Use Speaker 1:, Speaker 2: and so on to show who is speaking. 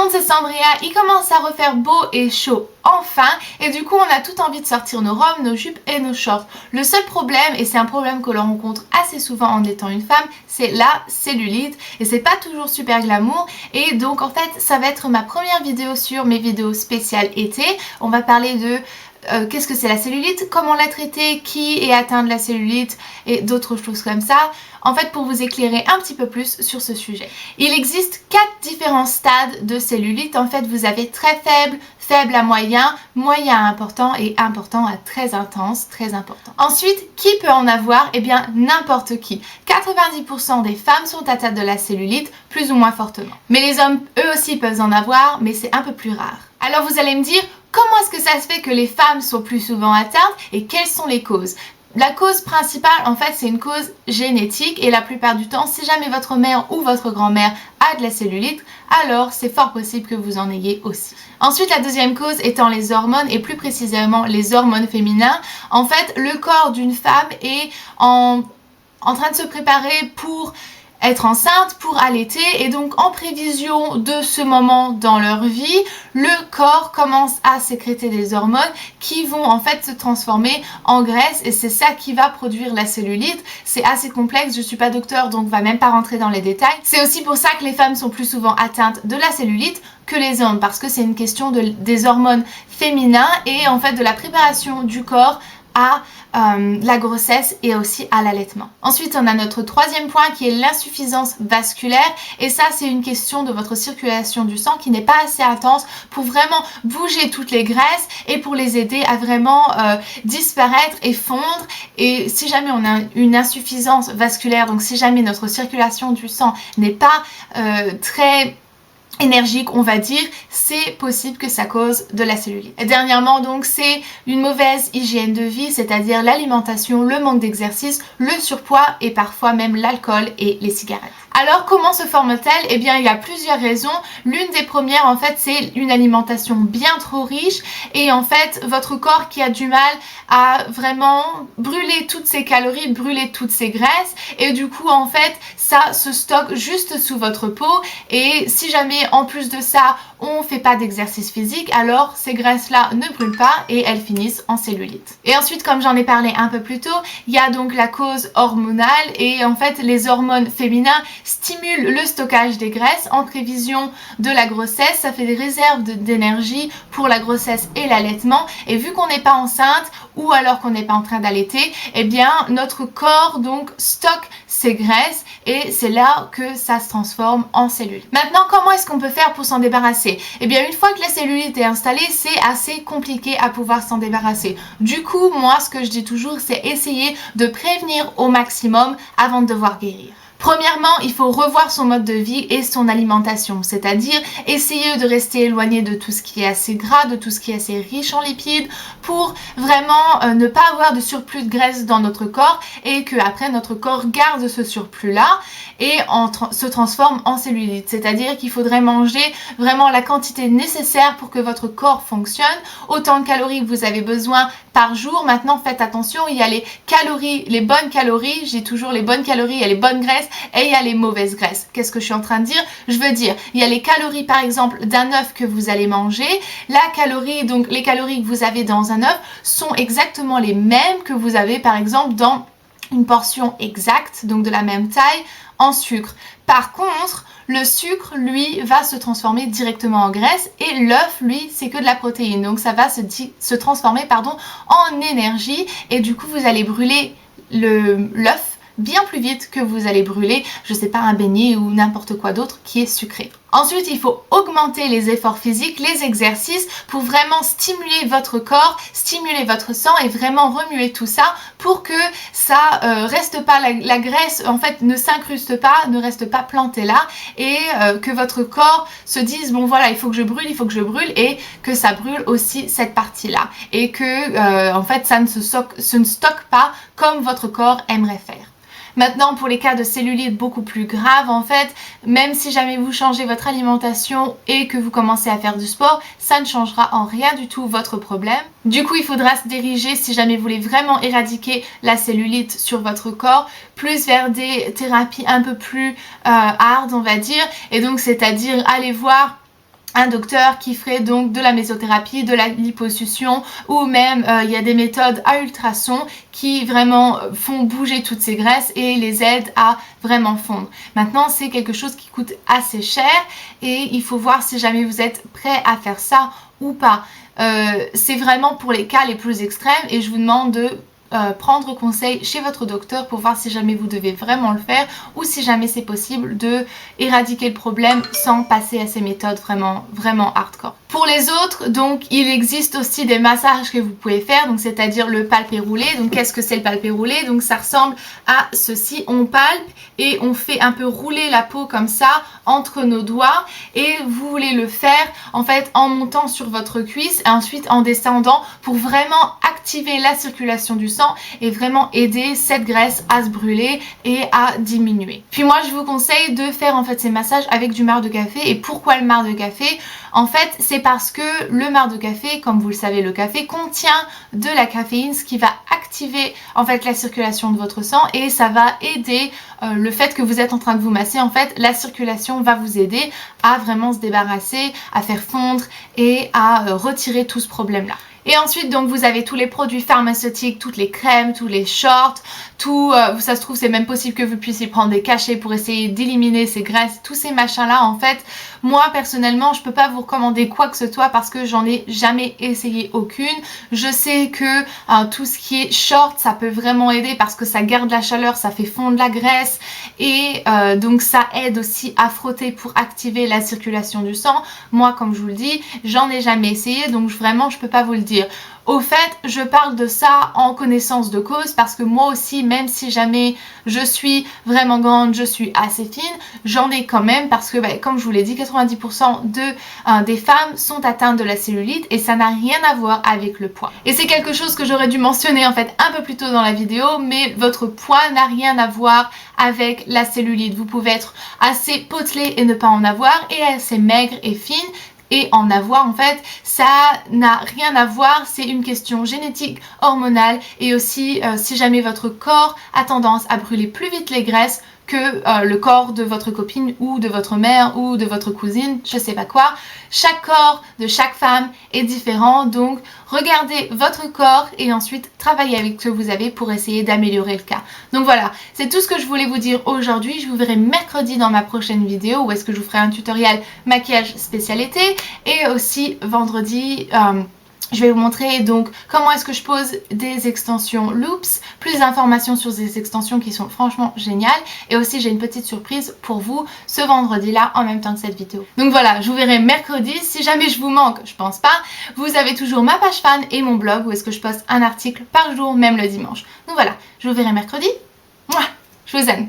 Speaker 1: monde, c'est Sandria. Il commence à refaire beau et chaud enfin et du coup on a tout envie de sortir nos robes, nos jupes et nos shorts. Le seul problème, et c'est un problème que l'on rencontre assez souvent en étant une femme, c'est la cellulite et c'est pas toujours super glamour. Et donc en fait ça va être ma première vidéo sur mes vidéos spéciales été. On va parler de qu'est-ce que c'est la cellulite, comment la traiter, qui est atteint de la cellulite et d'autres choses comme ça. En fait, pour vous éclairer un petit peu plus sur ce sujet. Il existe 4 différents stades de cellulite. En fait, vous avez très faible, faible à moyen, moyen à important et important à très intense, très important. Ensuite, qui peut en avoir? Eh bien, n'importe qui. 90% des femmes sont atteintes de la cellulite, plus ou moins fortement. Mais les hommes, eux aussi, peuvent en avoir, mais c'est un peu plus rare. Alors vous allez me dire, comment est-ce que ça se fait que les femmes sont plus souvent atteintes et quelles sont les causes? La cause principale, en fait, c'est une cause génétique et la plupart du temps, si jamais votre mère ou votre grand-mère a de la cellulite, alors c'est fort possible que vous en ayez aussi. Ensuite, la deuxième cause étant les hormones et plus précisément les hormones féminins. En fait, le corps d'une femme est en train de se préparer pour être enceinte, pour allaiter, et donc en prévision de ce moment dans leur vie, le corps commence à sécréter des hormones qui vont en fait se transformer en graisse et c'est ça qui va produire la cellulite. C'est assez complexe, je suis pas docteur donc on va même pas rentrer dans les détails. C'est aussi pour ça que les femmes sont plus souvent atteintes de la cellulite que les hommes parce que c'est une question des hormones féminins et en fait de la préparation du corps à la grossesse et aussi à l'allaitement. Ensuite, on a notre troisième point qui est l'insuffisance vasculaire et ça, c'est une question de votre circulation du sang qui n'est pas assez intense pour vraiment bouger toutes les graisses et pour les aider à vraiment disparaître et fondre. Et si jamais on a une insuffisance vasculaire, donc si jamais notre circulation du sang n'est pas très énergique, on va dire, c'est possible que ça cause de la cellulite. Et dernièrement, donc, c'est une mauvaise hygiène de vie, c'est-à-dire l'alimentation, le manque d'exercice, le surpoids et parfois même l'alcool et les cigarettes. Alors, comment se forme-t-elle? Eh bien, il y a plusieurs raisons. L'une des premières, en fait, c'est une alimentation bien trop riche et en fait, votre corps qui a du mal à vraiment brûler toutes ses calories, brûler toutes ses graisses et du coup, en fait, ça se stocke juste sous votre peau et si jamais, en plus de ça, on fait pas d'exercice physique, alors ces graisses-là ne brûlent pas et elles finissent en cellulite. Et ensuite, comme j'en ai parlé un peu plus tôt, il y a donc la cause hormonale et en fait, les hormones féminines stimule le stockage des graisses en prévision de la grossesse. Ça fait des réserves d'énergie pour la grossesse et l'allaitement. Et vu qu'on n'est pas enceinte ou alors qu'on n'est pas en train d'allaiter, eh bien notre corps donc stocke ces graisses et c'est là que ça se transforme en cellulite. Maintenant, comment est-ce qu'on peut faire pour s'en débarrasser? Eh bien, une fois que la cellulite est installée, c'est assez compliqué à pouvoir s'en débarrasser. Du coup, moi, ce que je dis toujours, c'est essayer de prévenir au maximum avant de devoir guérir. Premièrement, il faut revoir son mode de vie et son alimentation, c'est-à-dire essayer de rester éloigné de tout ce qui est assez gras, de tout ce qui est assez riche en lipides pour vraiment ne pas avoir de surplus de graisse dans notre corps et que après notre corps garde ce surplus-là et se transforme en cellulite. C'est-à-dire qu'il faudrait manger vraiment la quantité nécessaire pour que votre corps fonctionne, autant de calories que vous avez besoin par jour. Maintenant, faites attention, il y a les calories, les bonnes calories, j'ai toujours les bonnes calories, il y a les bonnes graisses et il y a les mauvaises graisses. Qu'est-ce que je suis en train de dire? Je veux dire, il y a les calories par exemple d'un œuf que vous allez manger. La calorie, donc les calories que vous avez dans un œuf sont exactement les mêmes que vous avez par exemple dans une portion exacte, donc de la même taille, en sucre. Par contre, le sucre, lui, va se transformer directement en graisse et l'œuf, lui, c'est que de la protéine. Donc ça va se transformer en énergie et du coup, vous allez brûler l'œuf bien plus vite que vous allez brûler, je sais pas, un beignet ou n'importe quoi d'autre qui est sucré. Ensuite, il faut augmenter les efforts physiques, les exercices pour vraiment stimuler votre corps, stimuler votre sang et vraiment remuer tout ça pour que ça reste pas, la graisse en fait ne s'incruste pas, ne reste pas plantée là et que votre corps se dise bon voilà, il faut que je brûle et que ça brûle aussi cette partie-là et que en fait ça ne se stocke pas comme votre corps aimerait faire. Maintenant, pour les cas de cellulite beaucoup plus graves, en fait, même si jamais vous changez votre alimentation et que vous commencez à faire du sport, ça ne changera en rien du tout votre problème. Du coup, il faudra se diriger, si jamais vous voulez vraiment éradiquer la cellulite sur votre corps, plus vers des thérapies un peu plus hard, on va dire. Et donc, c'est-à-dire aller voir un docteur qui ferait donc de la mésothérapie, de la liposuction ou même il y a des méthodes à ultrasons qui vraiment font bouger toutes ces graisses et les aident à vraiment fondre. Maintenant, c'est quelque chose qui coûte assez cher et il faut voir si jamais vous êtes prêt à faire ça ou pas. C'est vraiment pour les cas les plus extrêmes et je vous demande de prendre conseil chez votre docteur pour voir si jamais vous devez vraiment le faire ou si jamais c'est possible de éradiquer le problème sans passer à ces méthodes vraiment hardcore. Pour les autres, donc il existe aussi des massages que vous pouvez faire, donc c'est-à-dire le palpé roulé. Donc qu'est-ce que c'est le palpé roulé? Donc ça ressemble à ceci, on palpe et on fait un peu rouler la peau comme ça entre nos doigts et vous voulez le faire en fait en montant sur votre cuisse et ensuite en descendant pour vraiment activer la circulation du sang et vraiment aider cette graisse à se brûler et à diminuer. Puis moi je vous conseille de faire en fait ces massages avec du marc de café. Et pourquoi le marc de café? En fait c'est parce que le marc de café, comme vous le savez, le café contient de la caféine, ce qui va activer en fait la circulation de votre sang et ça va aider le fait que vous êtes en train de vous masser. En fait la circulation va vous aider à vraiment se débarrasser, à faire fondre et à retirer tout ce problème là. Et ensuite donc vous avez tous les produits pharmaceutiques, toutes les crèmes, tous les shorts, tout, ça se trouve c'est même possible que vous puissiez prendre des cachets pour essayer d'éliminer ces graisses, tous ces machins là. En fait moi personnellement je peux pas vous recommander quoi que ce soit parce que j'en ai jamais essayé aucune. Je sais que tout ce qui est short ça peut vraiment aider parce que ça garde la chaleur, ça fait fondre la graisse et donc ça aide aussi à frotter pour activer la circulation du sang. Moi comme je vous le dis j'en ai jamais essayé donc vraiment je peux pas vous le dire. Au fait, je parle de ça en connaissance de cause parce que moi aussi, même si jamais je suis vraiment grande, je suis assez fine, j'en ai quand même parce que comme je vous l'ai dit, 90% des femmes sont atteintes de la cellulite et ça n'a rien à voir avec le poids. Et c'est quelque chose que j'aurais dû mentionner en fait un peu plus tôt dans la vidéo, mais votre poids n'a rien à voir avec la cellulite. Vous pouvez être assez potelé et ne pas en avoir et assez maigre et fine et en avoir. En fait ça n'a rien à voir, c'est une question génétique, hormonale et aussi si jamais votre corps a tendance à brûler plus vite les graisses que le corps de votre copine ou de votre mère ou de votre cousine, je sais pas quoi. Chaque corps de chaque femme est différent, donc regardez votre corps et ensuite travaillez avec ce que vous avez pour essayer d'améliorer le cas. Donc voilà, c'est tout ce que je voulais vous dire aujourd'hui. Je vous verrai mercredi dans ma prochaine vidéo où est-ce que je vous ferai un tutoriel maquillage spécialité et aussi vendredi je vais vous montrer donc comment est-ce que je pose des extensions loops, plus d'informations sur ces extensions qui sont franchement géniales et aussi j'ai une petite surprise pour vous ce vendredi là en même temps que cette vidéo. Donc voilà, je vous verrai mercredi. Si jamais je vous manque, je pense pas, vous avez toujours ma page fan et mon blog où est-ce que je poste un article par jour, même le dimanche. Donc voilà, je vous verrai mercredi. Mouah, je vous aime.